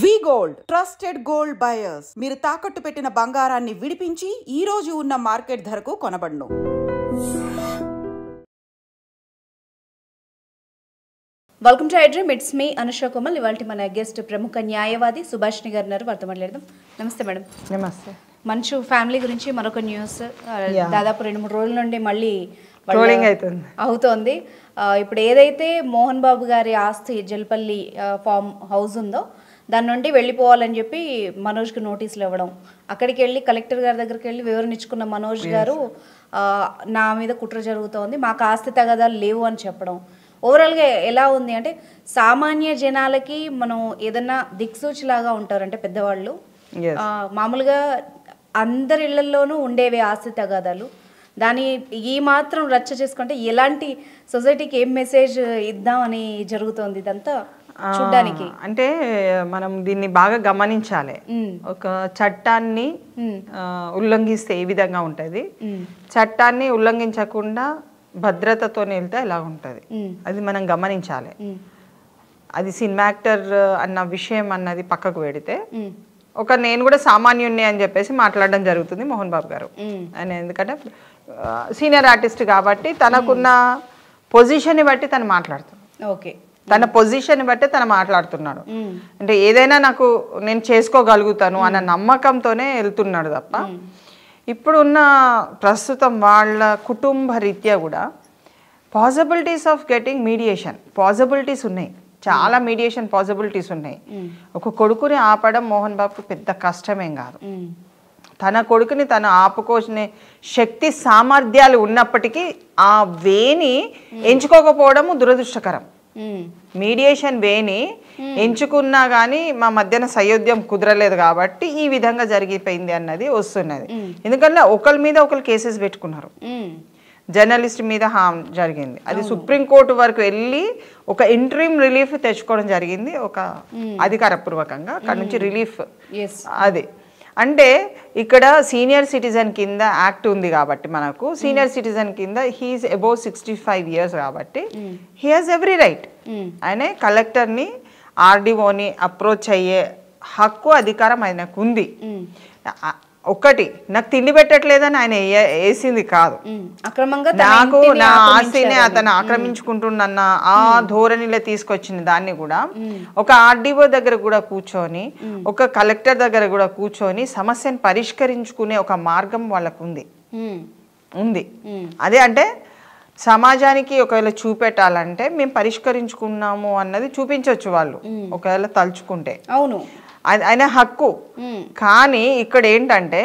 వి gold trusted gold buyers మీరు తాకట్టు పెట్టిన బంగారాన్ని విడిపించి ఈ రోజు ఉన్న మార్కెట్ ధరకు కొనబడును. Welcome to iDream. It's me Anusha Komal. ఇవాళ మన గెస్ట్ ప్రముఖ న్యాయవాది సుభాష్ని గారు ఉన్నారు. వారితో మాట్లాడదాం. నమస్తే మేడం. నమస్తే. మంచు ఫ్యామిలీ గురించి మరొక న్యూస్ దాదాపు 2-3 రోజుల నుండి మళ్ళీ అవుతోంది. ఇప్పుడు ఏదైతే మోహన్ బాబు గారి ఆస్తి జల్పల్లి ఫామ్ హౌస్ ఉందో దాని నుండి వెళ్ళిపోవాలని చెప్పి మనోజ్కి నోటీసులు ఇవ్వడం, అక్కడికి వెళ్ళి కలెక్టర్ గారి దగ్గరికి వెళ్ళి వివరణ ఇచ్చుకున్న మనోజ్ గారు నా మీద కుట్ర జరుగుతోంది, మాకు ఆస్తి తగాదాలు లేవు అని చెప్పడం. ఓవరాల్గా ఎలా ఉంది అంటే సామాన్య జనాలకి మనం ఏదన్నా దిక్సూచిలాగా ఉంటారు. అంటే పెద్దవాళ్ళు మామూలుగా అందరి ఇళ్లలోనూ ఉండేవి ఆస్తి తగాదాలు. దాన్ని ఈ మాత్రం రచ్చ చేసుకుంటే ఎలాంటి సొసైటీకి ఏం మెసేజ్ ఇద్దామని జరుగుతోంది ఇదంతా చూడ్డానికి. అంటే మనం దీన్ని బాగా గమనించాలి. ఒక చట్టాన్ని ఉల్లంఘిస్తే ఏ విధంగా ఉంటుంది, చట్టాన్ని ఉల్లంఘించకుండా భద్రతతో వెళ్తే ఎలా ఉంటుంది, అది మనం గమనించాలి. అది సినిమా యాక్టర్ అన్న విషయం అన్నది పక్కకు పెడితే నేను కూడా సామాన్యుణ్ణి అని చెప్పేసి మాట్లాడడం జరుగుతుంది మోహన్ బాబు గారు. ఆయన ఎందుకంటే సీనియర్ ఆర్టిస్ట్ కాబట్టి తనకున్న పొజిషన్ని బట్టి తను మాట్లాడుతున్నాడు. ఓకే, తన పొజిషన్ బట్టి తను మాట్లాడుతున్నాడు. అంటే ఏదైనా నేను చేసుకోగలుగుతాను అన్న నమ్మకంతోనే వెళ్తున్నాడు తప్ప ఇప్పుడున్న ప్రస్తుతం వాళ్ళ కుటుంబ రీత్యా కూడా possibilities of getting mediation possibilities ఉన్నాయి. చాలా మీడియేషన్ పాసిబిలిటీస్ ఉన్నాయి. ఒక కొడుకుని ఆపడం మోహన్ బాబుకి పెద్ద కష్టమేం కాదు. తన కొడుకుని తను ఆపుకోనే శక్తి సామర్థ్యాలు ఉన్నప్పటికీ ఆ వేని ఎంచుకోకపోవడం దురదృష్టకరం. మీడియేషన్ వేని ఎంచుకున్నా కానీ మా మధ్యన సయోధ్యం కుదరలేదు కాబట్టి ఈ విధంగా జరిగిపోయింది అన్నది వస్తున్నది. ఎందుకంటే ఒకరి మీద ఒకరు కేసెస్ పెట్టుకున్నారు. జర్నలిస్ట్ మీద హామ్ జరిగింది, అది సుప్రీంకోర్టు వరకు వెళ్ళి ఒక ఇంటరిమ్ రిలీఫ్ తెచ్చుకోవడం జరిగింది, ఒక అధికారపూర్వకంగా అక్కడ నుంచి రిలీఫ్. అది అంటే ఇక్కడ సీనియర్ సిటిజన్ కింద యాక్ట్ ఉంది కాబట్టి మనకు సీనియర్ సిటిజన్ కింద హీఈస్ అబౌవ్ 65 years కాబట్టి హీ హాజ్ ఎవ్రీ రైట్. ఆయన కలెక్టర్ని ఆర్డీఓని అప్రోచ్ అయ్యే హక్కు అధికారం ఆయనకు ఉంది. ఒకటి నాకు తిండి పెట్టట్లేదని ఆయన వేసింది కాదు, నాకు నా ఆస్తిని అతను ఆక్రమించుకుంటున్న ఆ ధోరణిలో తీసుకొచ్చిన దాన్ని కూడా ఒక ఆర్డీఓ దగ్గర కూడా కూర్చొని ఒక కలెక్టర్ దగ్గర కూడా కూర్చొని సమస్యను పరిష్కరించుకునే ఒక మార్గం వాళ్ళకు ఉంది. అదే అంటే సమాజానికి ఒకవేళ చూపెట్టాలంటే మేము పరిష్కరించుకున్నాము అన్నది చూపించవచ్చు వాళ్ళు ఒకవేళ తలుచుకుంటే. అవును, ఆయన హక్కు. కానీ ఇక్కడ ఏంటంటే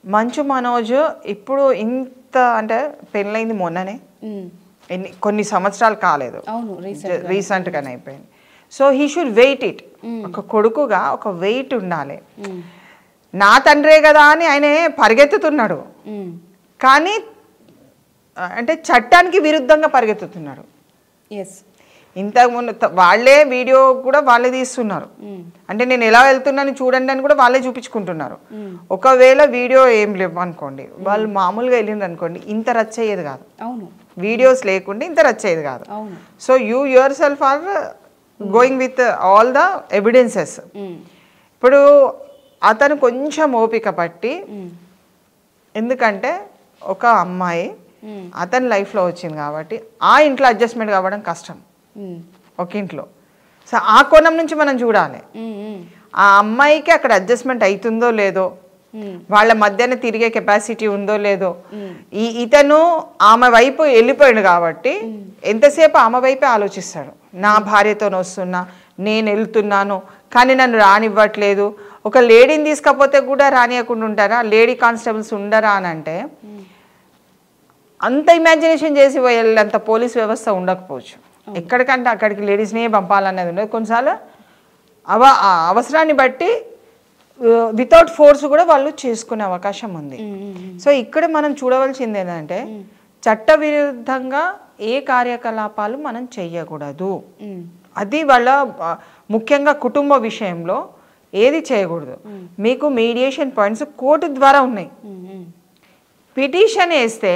మంచు మనోజ్ ఇప్పుడు ఇంత అంటే పెళ్ళైంది మొన్ననే, కొన్ని సంవత్సరాలు కాలేదు, రీసెంట్గానే అయిపోయింది. So he should wait it. ఒక కొడుకుగా ఒక వెయిట్ ఉండాలి. నా తండ్రే కదా అని ఆయన పరిగెత్తుతున్నాడు, కానీ అంటే చట్టానికి విరుద్ధంగా పరిగెత్తుతున్నాడు. ఇంతకుముందు వాళ్ళే వీడియో కూడా వాళ్ళే తీస్తున్నారు. అంటే నేను ఎలా వెళ్తున్నాను చూడండి అని కూడా వాళ్ళే చూపించుకుంటున్నారు. ఒకవేళ వీడియో ఏం లేవు అనుకోండి, వాళ్ళు మామూలుగా వెళ్ళిండ్రు అనుకోండి, ఇంత రచ్చ అయ్యేది కాదు. వీడియోస్ లేకుండా ఇంత రచ్చ అయ్యేది కాదు. So you yourself are going with all the evidences. ఇప్పుడు అతను కొంచెం ఓపిక పట్టి, ఎందుకంటే ఒక అమ్మాయి అతని లైఫ్లో వచ్చింది కాబట్టి ఆ ఇంట్లో అడ్జస్ట్మెంట్ కావడం కష్టం ఒక ఇంట్లో. సో ఆ కోణం నుంచి మనం చూడాలి, ఆ అమ్మాయికి అక్కడ అడ్జస్ట్మెంట్ అవుతుందో లేదో, వాళ్ళ మధ్యన తిరిగే కెపాసిటీ ఉందో లేదో. ఇతను ఆమె వైపు వెళ్ళిపోయాడు కాబట్టి ఎంతసేపు ఆమె వైపే ఆలోచిస్తాడు. నా భార్యతో వస్తున్నా, నేను వెళ్తున్నాను కానీ నన్ను రానివ్వట్లేదు. ఒక లేడీని తీసుకపోతే కూడా రానియకుండా ఉంటారా? లేడీ కానిస్టేబుల్స్ ఉండరా అని అంటే అంత ఇమాజినేషన్ చేసి వెళ్ళేంత పోలీస్ వ్యవస్థ ఉండకపోవచ్చు. ఎక్కడికంటే అక్కడికి లేడీస్నే పంపాలన్నది ఉండదు. కొన్నిసార్లు అవసరాన్ని బట్టి వితౌట్ ఫోర్స్ కూడా వాళ్ళు చేసుకునే అవకాశం ఉంది. సో ఇక్కడ మనం చూడవలసింది ఏంటంటే చట్ట విరుద్ధంగా ఏ కార్యకలాపాలు మనం చెయ్యకూడదు. అది వాళ్ళ ముఖ్యంగా కుటుంబ విషయంలో ఏది చేయకూడదు. మీకు మీడియేషన్ పాయింట్స్ కోర్టు ద్వారా ఉన్నాయి. పిటిషన్ వేస్తే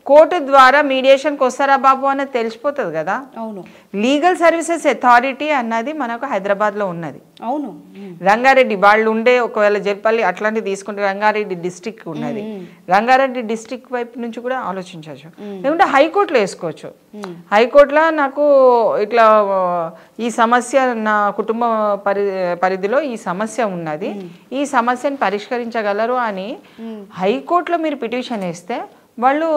కోర్టు ద్వారా మీడియేషన్కి వస్తారా బాబు అనేది తెలిసిపోతుంది కదా. అవును. లీగల్ సర్వీసెస్ అథారిటీ అన్నది మనకు హైదరాబాద్లో ఉన్నది. అవును. రంగారెడ్డి వాళ్ళు ఉండే ఒకవేళ జల్పల్లి అట్లాంటివి తీసుకుంటే రంగారెడ్డి డిస్టిక్ ఉన్నది. రంగారెడ్డి డిస్టిక్ వైపు నుంచి కూడా ఆలోచించవచ్చు. లేకుంటే హైకోర్టులో వేసుకోవచ్చు. హైకోర్టులో నాకు ఇట్లా ఈ సమస్య నా కుటుంబ పరిధిలో ఈ సమస్య ఉన్నది, ఈ సమస్యను పరిష్కరించగలరు అని హైకోర్టులో మీరు పిటిషన్ వేస్తే వాళ్ళు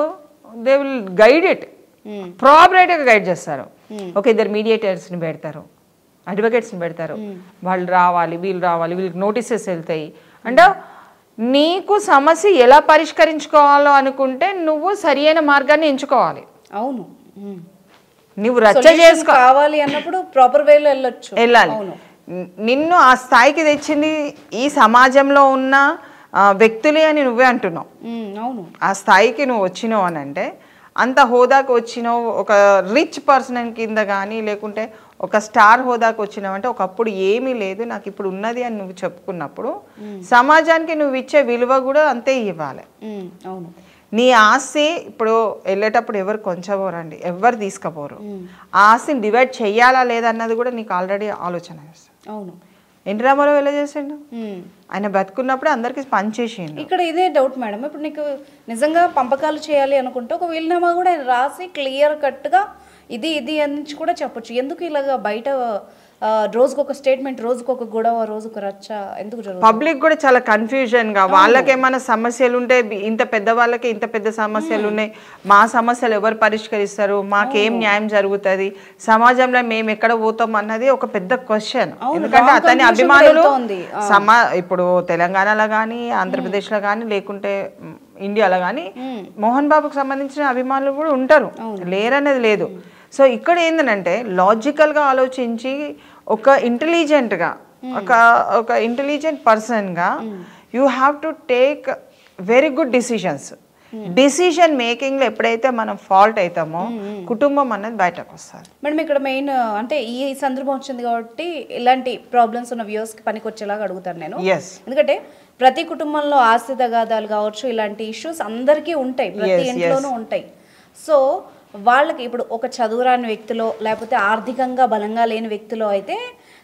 దే విల్ గైడ్ ఇట్, ప్రాపరేట్గా గైడ్ చేస్తారు. ఒక ఇద్దరు మీడియేటర్స్ని పెడతారు, అడ్వకేట్స్ని పెడతారు, వాళ్ళు రావాలి, వీళ్ళు రావాలి, వీళ్ళకి నోటీసెస్ వెళ్తాయి. అంటే నీకు సమస్య ఎలా పరిష్కరించుకోవాలో అనుకుంటే నువ్వు సరి అయిన మార్గాన్ని ఎంచుకోవాలి. అవును. నువ్వు రచ్చ చేసుకోవాలి అన్నప్పుడు ప్రాపర్ వేలో వెళ్ళాలి. నిన్ను ఆ స్థాయికి తెచ్చింది ఈ సమాజంలో ఉన్న వ్యక్తులే అని నువ్వే అంటున్నావు. అవును. ఆ స్థాయికి నువ్వు వచ్చినావు అని అంటే అంత హోదాకు వచ్చినావు, ఒక రిచ్ పర్సన్ కింద కానీ లేకుంటే ఒక స్టార్ హోదాకు వచ్చినావు అంటే ఒకప్పుడు ఏమీ లేదు నాకు ఇప్పుడు ఉన్నది అని నువ్వు చెప్పుకున్నప్పుడు సమాజానికి నువ్వు ఇచ్చే విలువ కూడా అంతే ఇవ్వాలి. అవును. నీ ఆస్తి ఇప్పుడు వెళ్ళేటప్పుడు ఎవరు కొంచెపోరండి, ఎవరు తీసుకుపోరు. ఆ ఆస్తిని డివైడ్ చెయ్యాలా లేదన్నది కూడా నీకు ఆల్రెడీ ఆలోచన వేస్తుంది. అవును. ఎన్టీ రామారావు ఎలా చేసిండు, ఆయన బతుకున్నప్పుడు అందరికి పనిచేసిండు. ఇక్కడ ఇదే డౌట్ మేడం, ఇప్పుడు నీకు నిజంగా పంపకాలు చేయాలి అనుకుంటే ఒక వీలునామా కూడా ఆయన రాసి క్లియర్ కట్గా ఇది ఇది అని కూడా చెప్పొచ్చు. ఎందుకు ఇలాగా బయట రోజుకు ఒక స్టేట్మెంట్, రోజుకు ఒక గొడవ, రోజుకు రచ్చ ఎందుకు జరుగుతుంది? పబ్లిక్ కూడా చాలా కన్ఫ్యూజన్ గా, వాళ్ళకేమైనా సమస్యలు ఉంటే ఇంత పెద్ద వాళ్ళకి ఇంత పెద్ద సమస్యలు ఉన్నాయి, మా సమస్యలు ఎవరు పరిష్కరిస్తారు, మాకేం న్యాయం జరుగుతుంది, సమాజంలో మేము ఎక్కడ పోతాం అన్నది ఒక పెద్ద క్వశ్చన్. ఎందుకంటే అతని అభిమానులు ఇప్పుడు తెలంగాణలో కానీ ఆంధ్రప్రదేశ్లో కానీ లేకుంటే ఇండియాలో కానీ మోహన్ బాబుకు సంబంధించిన అభిమానులు కూడా ఉంటారు, లేరనేది లేదు. సో ఇక్కడ ఏంటంటే లాజికల్గా ఆలోచించి ఒక ఇంటెలిజెంట్గా ఒక ఇంటెలిజెంట్ పర్సన్గా you have to take very good decisions. Decision మేకింగ్లో ఎప్పుడైతే మనం ఫాల్ట్ అవుతామో కుటుంబం అనేది బయటకు వస్తుంది. మేడం ఇక్కడ మెయిన్ అంటే ఈ సందర్భం వచ్చింది కాబట్టి ఇలాంటి ప్రాబ్లమ్స్ ఉన్న వ్యూస్కి పనికి వచ్చేలాగా అడుగుతాను నేను. ఎందుకంటే ప్రతి కుటుంబంలో ఆస్తి తగాదాలు కావచ్చు, ఇలాంటి ఇష్యూస్ అందరికీ ఉంటాయి, ప్రతి ఇంట్లోనూ ఉంటాయి. సో వాళ్ళకి ఇప్పుడు ఒక చదువురాని వ్యక్తిలో లేకపోతే ఆర్థికంగా బలంగా లేని వ్యక్తిలో అయితే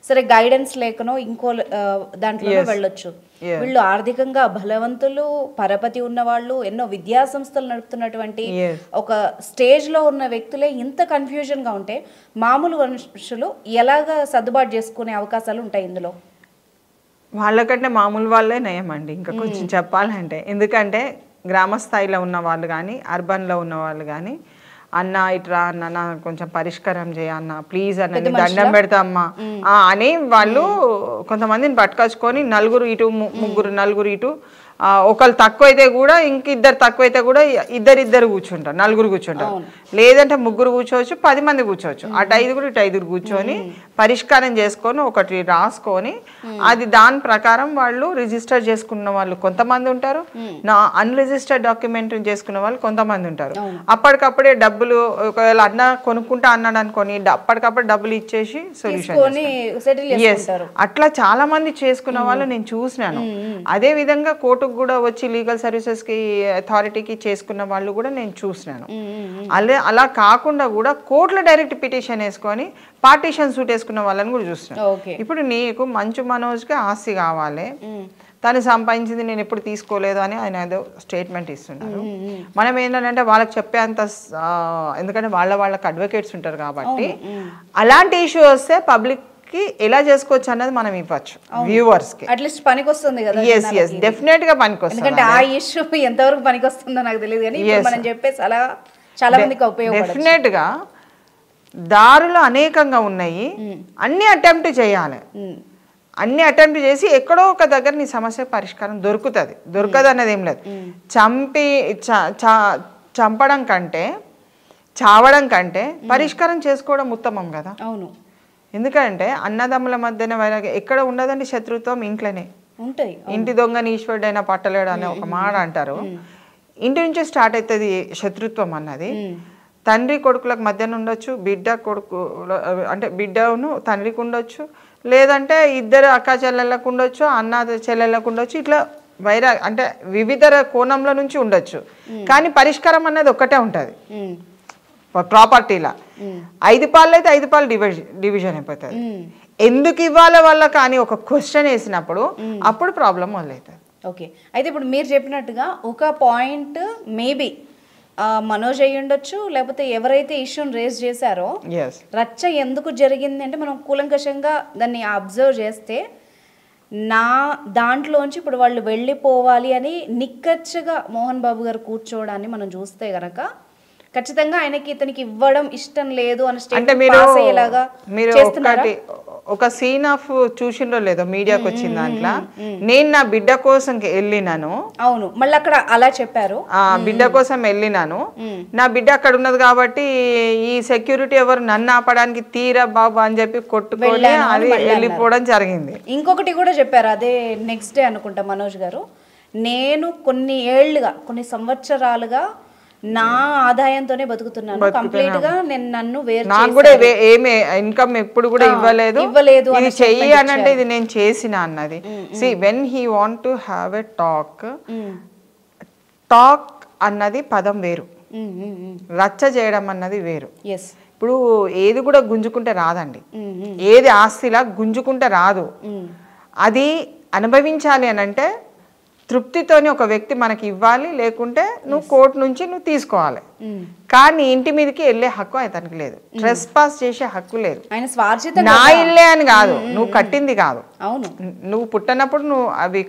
సరే గైడెన్స్ లేకనో ఇంకో దాంట్లో వెళ్ళొచ్చు. వీళ్ళు ఆర్థికంగా బలవంతులు, పరపతి ఉన్న వాళ్ళు, ఎన్నో విద్యా సంస్థలు నడుపుతున్నటువంటి ఒక స్టేజ్ లో ఉన్న వ్యక్తులే ఇంత కన్ఫ్యూజన్ గా ఉంటే మామూలు మనుషులు ఎలాగా సర్దుబాటు చేసుకునే అవకాశాలు ఉంటాయి ఇందులో? వాళ్ళకంటే మామూలు వాళ్ళే నయమండి ఇంకా కొంచెం చెప్పాలంటే. ఎందుకంటే గ్రామ స్థాయిలో ఉన్న వాళ్ళు కానీ అర్బన్లో ఉన్న వాళ్ళు కానీ అన్న ఇట్రా అన్న కొంచెం పరిష్కారం చేయన్న ప్లీజ్ అన్న దండం పెడతా అమ్మా అని వాళ్ళు కొంతమందిని పట్టుకొచ్చుకొని నలుగురు ఇటు నలుగురు ఇటు, ఒకళ్ళు తక్కువైతే కూడా ఇంకిద్దరు తక్కువైతే కూడా ఇద్దరు కూర్చుంటారు, నలుగురు కూర్చుంటారు, లేదంటే ముగ్గురు కూర్చోవచ్చు, 10 మంది కూర్చోవచ్చు, అటు 5 ఇటు 5 కూర్చొని పరిష్కారం చేసుకొని ఒకటి రాసుకొని అది దాని ప్రకారం వాళ్ళు రిజిస్టర్ చేసుకున్న వాళ్ళు కొంతమంది ఉంటారు, అన్రిజిస్టర్డ్ డాక్యుమెంట్ చేసుకున్న వాళ్ళు కొంతమంది ఉంటారు. అప్పటికప్పుడే డబ్బులు ఒకవేళ అన్న కొనుక్కుంటా అన్నాడు అనుకోని అప్పటికప్పుడు డబ్బులు ఇచ్చేసి సొల్యూషన్ అట్లా చాలా మంది చేసుకున్న వాళ్ళు నేను చూసినాను. అదే విధంగా కోర్టుకు కూడా వచ్చి లీగల్ సర్వీసెస్ కి అథారిటీకి చేసుకున్న వాళ్ళు కూడా నేను చూసినాను. అలా కాకుండా కూడా కోర్టులో డైరెక్ట్ పిటిషన్ వేసుకొని పార్టీషన్ సూట్ వేసుకున్న వాళ్ళని కూడా చూస్తున్నాను. ఇప్పుడు నీకు మంచు మనోజ్కి ఆస్తి కావాలి, తను సంపాదించింది నేను ఎప్పుడు తీసుకోలేదు అని ఆయన ఏదో స్టేట్మెంట్ ఇస్తున్నారు. మనం ఏంటంటే వాళ్ళకి చెప్పేంత, ఎందుకంటే వాళ్ళకి అడ్వకేట్స్ ఉంటారు కాబట్టి అలాంటి ఇష్యూ వస్తే పబ్లిక్ ఎలా చేసుకోవచ్చు అన్నది మనం ఇవ్వచ్చు వ్యూవర్స్ కి. అట్లీస్ట్ పనికొస్తుంది కదా. yes డెఫినెట్ గా పనికొస్తుంది. ఎందుకంటే ఆ ఇష్యూ ఎంతవరకు పనికొస్తుందో నాకు తెలియదు కానీ మనం చెప్పేసి అలా చాలా మందికి ఉపయోగపడుతుంది. డెఫినెట్ గా దారులు అనేకంగా ఉన్నాయి, అన్ని అటెంప్ట్ చేయాలి, అన్ని అటెంప్ట్ చేసి ఎక్కడో ఒక దగ్గర నీ సమస్య పరిష్కారం దొరుకుతుంది. దొరకదు అన్నది ఏం లేదు. చంపడం కంటే చావడం కంటే పరిష్కారం చేసుకోవడం ఉత్తమం కదా. అవును. ఎందుకంటే అన్నదమ్ముల మధ్యన వైరాగ్యం ఎక్కడ ఉండదండి, శత్రుత్వం ఇంట్లోనే ఉంటాయి. ఇంటి దొంగని ఈశ్వరుడైనా పట్టలేడు అనే ఒక మాట అంటారు. ఇంటి నుంచి స్టార్ట్ అవుతుంది శత్రుత్వం అన్నది. తండ్రి కొడుకులకు మధ్యన ఉండొచ్చు, బిడ్డ కొడుకు అంటే బిడ్డను తండ్రికి ఉండొచ్చు, లేదంటే ఇద్దరు అక్క చెల్లెళ్ళకు ఉండొచ్చు, అన్న చెల్లెళ్ళకు ఉండొచ్చు, ఇట్లా అంటే వివిధ కోణంలో నుంచి ఉండొచ్చు, కానీ పరిష్కారం అన్నది ఒక్కటే ఉంటుంది ప్రాపర్టీలా. 5 పాలు అయితే 5 పాలు డివిజన్ అయిపోతుంది. ఎందుకు ఇవ్వాలో వల్ల కానీ ఒక క్వశ్చన్ వేసినప్పుడు అప్పుడు ప్రాబ్లం మొదలవుతుంది. ఓకే, అయితే ఇప్పుడు మీరు చెప్పినట్టుగా ఒక పాయింట్ మేబీ మనోజ్ అయ్యి ఉండొచ్చు, లేకపోతే ఎవరైతే ఇష్యూని రేస్ చేశారో రచ్చ ఎందుకు జరిగింది అంటే మనం కూలంకషంగా దాన్ని అబ్జర్వ్ చేస్తే నా దాంట్లోంచి ఇప్పుడు వాళ్ళు వెళ్ళిపోవాలి అని నిక్కచ్చిగా మోహన్ బాబు గారు కూర్చోవడాన్ని మనం చూస్తే గనక ఖచ్చితంగా ఆయనకి ఇతనికి ఇవ్వడం ఇష్టం లేదు అని ఒక సీన్ ఆఫ్ చూసిండ్రో లేదో మీడియాకి వచ్చిన దాంట్లో, నేను నా బిడ్డ కోసం వెళ్ళినాను. అవును, మళ్ళీ అక్కడ అలా చెప్పారు, బిడ్డ కోసం వెళ్ళినాను, నా బిడ్డ అక్కడ ఉన్నది కాబట్టి ఈ సెక్యూరిటీ ఎవరు నన్ను ఆపడానికి తీరా బాబు అని చెప్పి కొట్టుకొని అది వెళ్ళిపోవడం జరిగింది. ఇంకొకటి కూడా చెప్పారు, అదే నెక్స్ట్ డే అనుకుంటా మనోజ్ గారు, నేను కొన్ని సంవత్సరాలుగా నా ఆదాయంతోనే బతుకుతున్నాను, కంప్లీట్ గా నేను నన్ను నాకు కూడా ఏమి ఇన్కమ్ ఎప్పుడు కూడా ఇవ్వలేదు ఇది చెయ్యి అని అంటే ఇది నేను చేసిన అన్నది. See when he want to have a talk అన్నది పదం వేరు, రచ్చ చేయడం అన్నది వేరు. ఇప్పుడు ఏది కూడా గుంజుకుంటే రాదండి, ఏది ఆస్తిలా గుంజుకుంటే రాదు. అది అనుభవించాలి అని అంటే తృప్తితోని ఒక వ్యక్తి మనకి ఇవ్వాలి, లేకుంటే నువ్వు కోర్టు నుంచి నువ్వు తీసుకోవాలి. కానీ ఇంటి మీదకి వెళ్ళే హక్కు అతనికి లేదు, ట్రెస్ పాస్ చేసే హక్కు లేదు. నా ఇల్లే అని కాదు, నువ్వు కట్టింది కాదు, నువ్వు పుట్టినప్పుడు నువ్వు అవి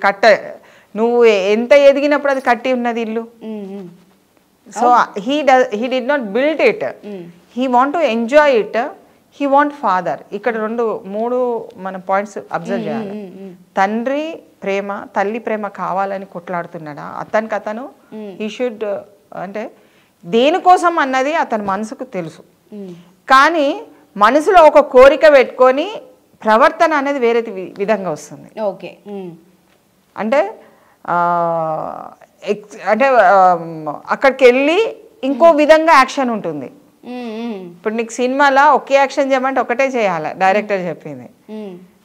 నువ్వు ఎంత ఎదిగినప్పుడు అది కట్టి ఉన్నది ఇల్లు. So he did not build it, he want to enjoy it, he want father. ఇక్కడ 3 మన పాయింట్స్ అబ్జర్వ్ చేయాలి. తండ్రి ప్రేమ, తల్లి ప్రేమ కావాలని కొట్లాడుతున్నాడా అతను హీ షుడ్ అంటే దేనికోసం అన్నది అతని మనసుకు తెలుసు, కానీ మనసులో ఒక కోరిక పెట్టుకొని ప్రవర్తన అనేది వేరే విధంగా వస్తుంది. ఓకే, అంటే అంటే అక్కడికి వెళ్ళి ఇంకో విధంగా యాక్షన్ ఉంటుంది. ఇప్పుడు నీకు సినిమాలో ఒకే యాక్షన్ చేయమంటే ఒకటే చేయాలి, డైరెక్టర్ చెప్పింది.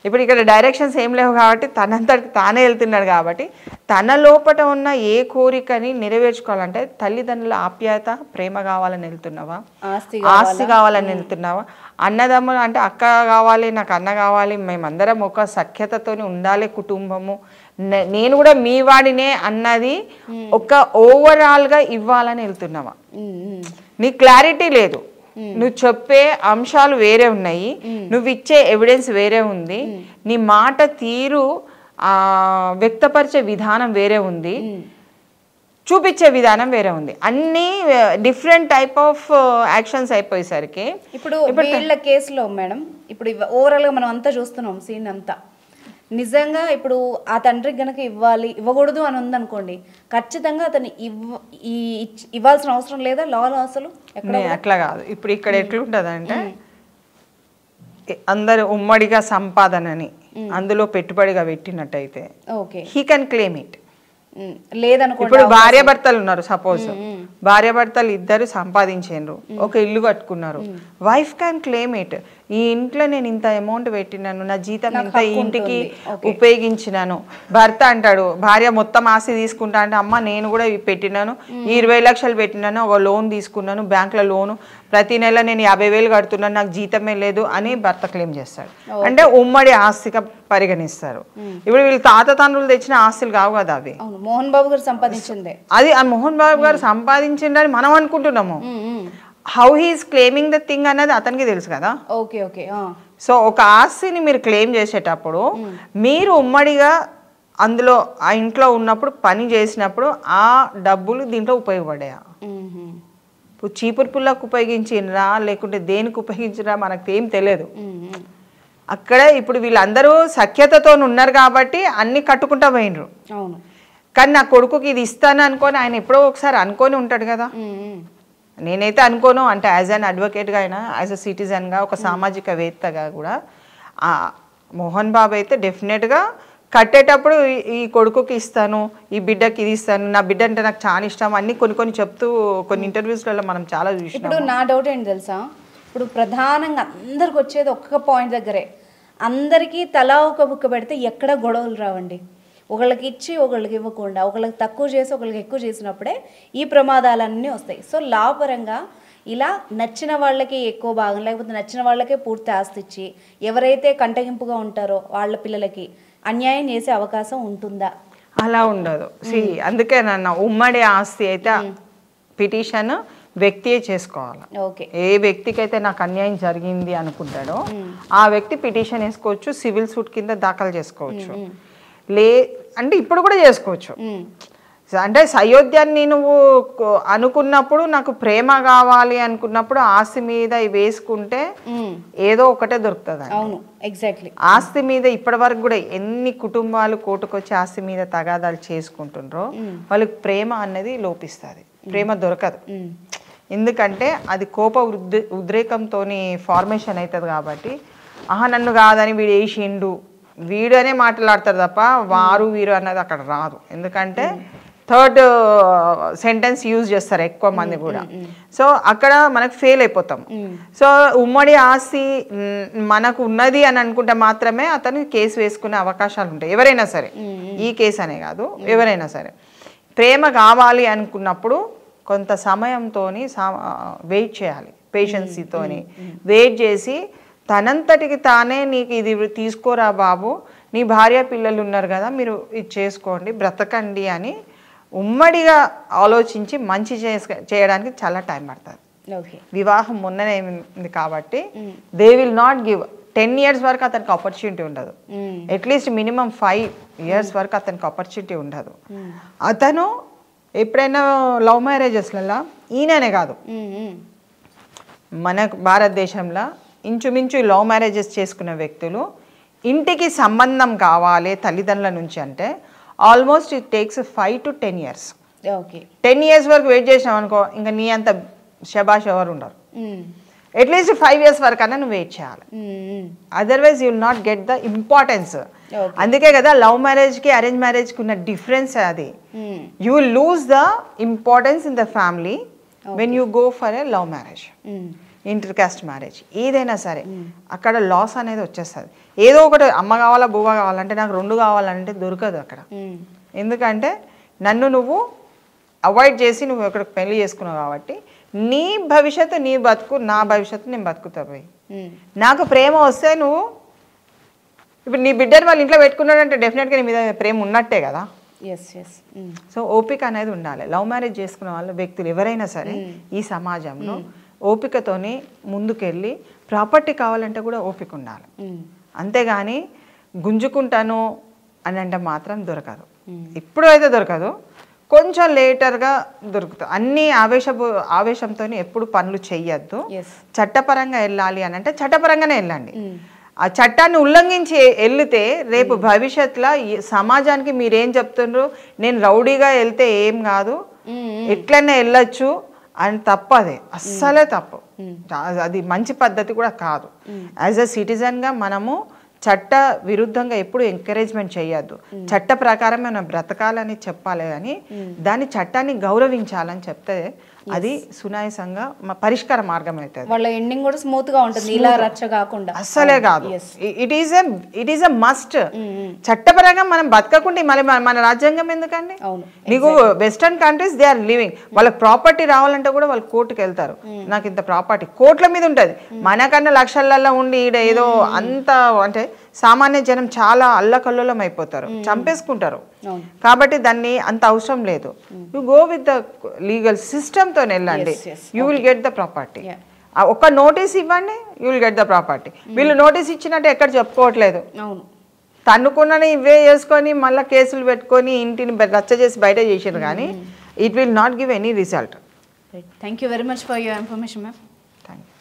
ఇప్పుడు ఇక్కడ డైరెక్షన్స్ ఏం లేవు కాబట్టి తనంతటికి తానే వెళ్తున్నాడు కాబట్టి తన లోపల ఉన్న ఏ కోరికని నెరవేర్చుకోవాలంటే తల్లిదండ్రుల ఆప్యాయత, ప్రేమ కావాలని వెళ్తున్నావా, ఆస్తి కావాలని వెళ్తున్నావా, అన్నదమ్ములు అంటే అక్క కావాలి, నాకు అన్న కావాలి, మేమందరం ఒక సఖ్యతతోని ఉండాలి కుటుంబము, నేను కూడా మీ వాడినే అన్నది ఒక ఓవరాల్గా ఇవ్వాలని వెళ్తున్నావా. నీ క్లారిటీ లేదు, నువ్వు చెప్పే అంశాలు వేరే ఉన్నాయి, నువ్వు ఇచ్చే ఎవిడెన్స్ వేరే ఉంది, నీ మాట తీరు వ్యక్తపరిచే విధానం వేరే ఉంది, చూపించే విధానం వేరే ఉంది, అన్ని డిఫరెంట్ టైప్ ఆఫ్ యాక్షన్స్ అయిపోయేసరికి ఇప్పుడు వీళ్ళ కేసులో మేడం ఇప్పుడు ఓవరాల్గా మనం అంతా చూస్తున్నాం సీన్ అంతా. నిజంగా ఇప్పుడు ఆ తండ్రికి గనక ఇవ్వకూడదు అని ఉందనుకోండి, ఖచ్చితంగా అతను ఇవ్వాల్సిన అవసరం లేదా లాలో అసలు అట్లా కాదు. ఇప్పుడు ఇక్కడ ఎట్లుంటది అంటే అందరు ఉమ్మడిగా సంపాదనని అందులో పెట్టుబడిగా పెట్టినట్టయితే హీ కెన్ క్లెయిమ్ ఇట్. లేదనుకో ఇప్పుడు భార్యాభర్తలు ఉన్నారు, సపోజ్ భార్యాభర్తలు ఇద్దరు సంపాదించారు, ఒక ఇల్లు కట్టుకున్నారు, వైఫ్ క్యాన్ క్లెయిమ్ ఇట్. ఈ ఇంట్లో నేను ఇంత అమౌంట్ పెట్టినాను, నా జీతం ఇంత ఈ ఇంటికి ఉపయోగించినాను. భర్త అంటాడు, భార్య మొత్తం ఆస్తి తీసుకుంటా అంటే అమ్మ నేను కూడా పెట్టినాను, 20 లక్షలు పెట్టినాను, ఒక లోన్ తీసుకున్నాను, బ్యాంకులో లోను, ప్రతి నెల నేను 50,000 కడుతున్నాను, నాకు జీతమే లేదు అని భర్త క్లెయిమ్ చేస్తాడు. అంటే ఉమ్మడి ఆస్తిగా పరిగణిస్తారు. ఇప్పుడు వీళ్ళు తండ్రులు తెచ్చిన ఆస్తులు కావు కదా అవి, మోహన్ బాబు గారు సంపాదించిందే. అది మోహన్ బాబు గారు సంపాదించిండని మనం అనుకుంటున్నాము. How he's claiming the thing అనేది అతనికి తెలుసు కదా. సో ఒక ఆస్తిని మీరు క్లెయిమ్ చేసేటప్పుడు మీరు ఉమ్మడిగా అందులో ఆ ఇంట్లో ఉన్నప్పుడు పని చేసినప్పుడు ఆ డబ్బులు దీంట్లో ఉపయోగపడాయా, ఇప్పుడు చీపురు పుల్లకు ఉపయోగించినరా లేకుంటే దేనికి ఉపయోగించినరా మనకు ఏం తెలియదు. అక్కడ ఇప్పుడు వీళ్ళందరూ సఖ్యతతో ఉన్నారు కాబట్టి అన్ని కట్టుకుంటా పోయినరు. కానీ నా కొడుకుకి ఇది ఇస్తాను అనుకొని ఆయన ఎప్పుడో ఒకసారి అనుకొని ఉంటాడు కదా. నేనైతే అనుకోను, అంటే యాజ్ అన్ అడ్వకేట్గా అయినా యాజ్ అ సిటిజన్గా ఒక సామాజికవేత్తగా కూడా మోహన్ బాబు అయితే డెఫినెట్గా కట్టేటప్పుడు ఈ కొడుకుకి ఇస్తాను, ఈ బిడ్డకి ఇది ఇస్తాను, నా బిడ్డ అంటే నాకు చాలా ఇష్టం అన్ని కొన్ని చెప్తూ కొన్ని ఇంటర్వ్యూస్లలో మనం చాలా చూసినాం. ఇప్పుడు నా డౌట్ ఏంటి తెలుసా, ఇప్పుడు ప్రధానంగా అందరికి వచ్చేది ఒక్క పాయింట్ దగ్గరే, అందరికీ తలా ఒక బుక్క పెడితే ఎక్కడ గొడవలు రావండి. ఒకళ్ళకి ఇచ్చి ఒకళ్ళకి ఇవ్వకుండా, ఒకళ్ళకి తక్కువ చేసి ఒకళ్ళకి ఎక్కువ చేసినప్పుడే ఈ ప్రమాదాలన్నీ వస్తాయి. సో లా పరంగా ఇలా నచ్చిన వాళ్ళకి ఎక్కువ భాగం, లేకపోతే నచ్చిన వాళ్ళకే పూర్తి ఆస్తి ఇచ్చి ఎవరైతే కంటగింపుగా ఉంటారో వాళ్ళ పిల్లలకి అన్యాయం చేసే అవకాశం ఉంటుందా? అలా ఉండదు. అందుకే నన్ను ఉమ్మడి ఆస్తి అయితే పిటిషన్ వ్యక్తియే చేసుకోవాలి. ఏ వ్యక్తికి అయితే నాకు అన్యాయం జరిగింది అనుకుంటాడో ఆ వ్యక్తి పిటిషన్ వేసుకోవచ్చు, సివిల్ సూట్ కింద దాఖలు చేసుకోవచ్చు. అంటే ఇప్పుడు కూడా చేసుకోవచ్చు. అంటే సయోధ్యాన్ని నువ్వు అనుకున్నప్పుడు, నాకు ప్రేమ కావాలి అనుకున్నప్పుడు ఆస్తి మీద వేసుకుంటే ఏదో ఒకటే దొరుకుతుంది. అవును, ఎగ్జాక్ట్లీ. ఆస్తి మీద ఇప్పటి వరకు కూడా ఎన్ని కుటుంబాలు కోర్టుకొచ్చి ఆస్తి మీద తగాదాలు చేసుకుంటుండ్రో వాళ్ళకి ప్రేమ అనేది లోపిస్తుంది, ప్రేమ దొరకదు. ఎందుకంటే అది కోప ఉద్రేకంతో ఫార్మేషన్ అవుతుంది. కాబట్టి నన్ను కాదని వీడు వేసిండు వీడు అనే మాట్లాడతారు తప్ప వారు వీరు అన్నది అక్కడ రాదు. ఎందుకంటే థర్డ్ సెంటెన్స్ యూజ్ చేస్తారు ఎక్కువ మంది కూడా. సో అక్కడ మనకు ఫెయిల్ అయిపోతాం. సో ఉమ్మడి ఆస్తి మనకు ఉన్నది అని అనుకుంటే మాత్రమే అతను కేసు వేసుకునే అవకాశాలు ఉంటాయి. ఎవరైనా సరే, ఈ కేసు అనే కాదు, ఎవరైనా సరే ప్రేమ కావాలి అనుకున్నప్పుడు కొంత సమయంతో వెయిట్ చేయాలి, పేషెన్సీతోని వెయిట్ చేసి తనంతటికి తానే నీకు ఇది తీసుకోరా బాబు, నీ భార్య పిల్లలు ఉన్నారు కదా, మీరు ఇది చేసుకోండి, బ్రతకండి అని ఉమ్మడిగా ఆలోచించి మంచి చేయడానికి చాలా టైం పడుతుంది. వివాహం మొన్ననే ఉంది కాబట్టి they will not give 10 years వరకు అతనికి ఆపర్చునిటీ ఉండదు. అట్లీస్ట్ మినిమం 5 years వరకు అతనికి ఆపర్చునిటీ ఉండదు. అతను ఎప్పుడైనా లవ్ మ్యారేజెస్లలో ఈయననే కాదు, మన భారతదేశంలో ఇంచుమించు లవ్ మ్యారేజెస్ చేసుకున్న వ్యక్తులు ఇంటికి సంబంధం కావాలి తల్లిదండ్రుల నుంచి అంటే almost it takes 5 to 10 years. 10 years వరకు వెయిట్ చేసినాం అనుకో, ఇంకా నీ అంత శబాష్ ఎవరు ఉండరు. అట్లీస్ట్ 5 years వరకు అన్నా నువ్వు వెయిట్ చేయాలి, otherwise you will not get the importance. అందుకే కదా లవ్ మ్యారేజ్కి అరేంజ్ మ్యారేజ్కి ఉన్న డిఫరెన్స్ అది. You will lose the importance in the family when you go for a love marriage, inter caste marriage ఏదైనా సరే అక్కడ లాస్ అనేది వచ్చేస్తుంది. ఏదో ఒకటి అమ్మ కావాలా బువ్వ కావాలంటే నాకు 2 కావాలంటే దొరకదు అక్కడ. ఎందుకంటే నన్ను నువ్వు అవాయిడ్ చేసి నువ్వు ఇక్కడ పెళ్లి చేసుకున్నావు కాబట్టి నీ భవిష్యత్తు నీ బతుకు, నా భవిష్యత్తు నేను బతుకుతా పోయి. నాకు ప్రేమ వస్తే నువ్వు ఇప్పుడు నీ బిడ్డని వాళ్ళ ఇంట్లో పెట్టుకున్నాడంటే డెఫినెట్గా నీ మీద ప్రేమ ఉన్నట్టే కదా. సో ఓపిక అనేది ఉండాలి. లవ్ మ్యారేజ్ చేసుకున్న వాళ్ళ వ్యక్తులు ఎవరైనా సరే ఈ సమాజంలో ఓపికతోని ముందుకెళ్ళి ప్రాపర్టీ కావాలంటే కూడా ఓపిక ఉండాలి. అంతేగాని గుంజుకుంటాను అని అంటే మాత్రం దొరకదు. ఇప్పుడు అయితే దొరకదు, కొంచెం లేటర్గా దొరుకుతుంది. అన్ని ఆవేశంతో ఎప్పుడు పనులు చెయ్యొద్దు. చట్టపరంగా వెళ్ళాలి అని అంటే చట్టపరంగానే వెళ్ళండి. ఆ చట్టాన్ని ఉల్లంఘించి వెళ్తే రేపు భవిష్యత్తులో సమాజానికి మీరేం చెప్తుండ్రు, నేను రౌడీగా వెళ్తే ఏం కాదు, ఎట్లనే వెళ్ళొచ్చు అని తప్పు. అదే అస్సలే తప్పు, అది మంచి పద్ధతి కూడా కాదు. యాజ్ అ సిటిజన్గా మనము చట్ట విరుద్ధంగా ఎప్పుడు ఎంకరేజ్మెంట్ చేయొద్దు. చట్ట ప్రకారం మనం బ్రతకాలని చెప్పాలి కానీ దాని చట్టాన్ని గౌరవించాలని చెప్తే అది సునాయాసంగా పరిష్కార మార్గం అవుతుంది. వాళ్ళ ఎండింగ్ కూడా స్మూత్ గా ఉంటుంది, ఇలా రచ్చ కాకుండా. అస్సలే కాదు, ఇట్ ఈస్ ఎ మస్ట్. చట్టపరంగా మనం బతకకుండా మళ్ళీ మన రాజ్యాంగం ఎందుకండి? నీకు western countries they are living, వాళ్ళకి ప్రాపర్టీ రావాలంటే కూడా వాళ్ళు కోర్టుకు వెళ్తారు, నాకు ఇంత ప్రాపర్టీ కోర్టుల మీద ఉంటుంది. మనకన్నా లక్షలలో ఉండి ఈడ ఏదో అంత అంటే సామాన్య జనం చాలా అల్లకల్లోలం అయిపోతారు, చంపేసుకుంటారు. కాబట్టి దాన్ని అంత అవసరం లేదు. You go with the legal సిస్టమ్తో వెళ్ళండి, you will get the property. ఒక నోటీస్ ఇవ్వండి, you will get the property. వీళ్ళు నోటీస్ ఇచ్చినట్టు ఎక్కడ చెప్పుకోవట్లేదు, తన్నుకున్న ఇవే చేసుకొని మళ్ళీ కేసులు పెట్టుకొని ఇంటిని రచ్చ చేసి బయట చేసారు కానీ it will not give any result. Thank you very much for your information ma'am. Thank you.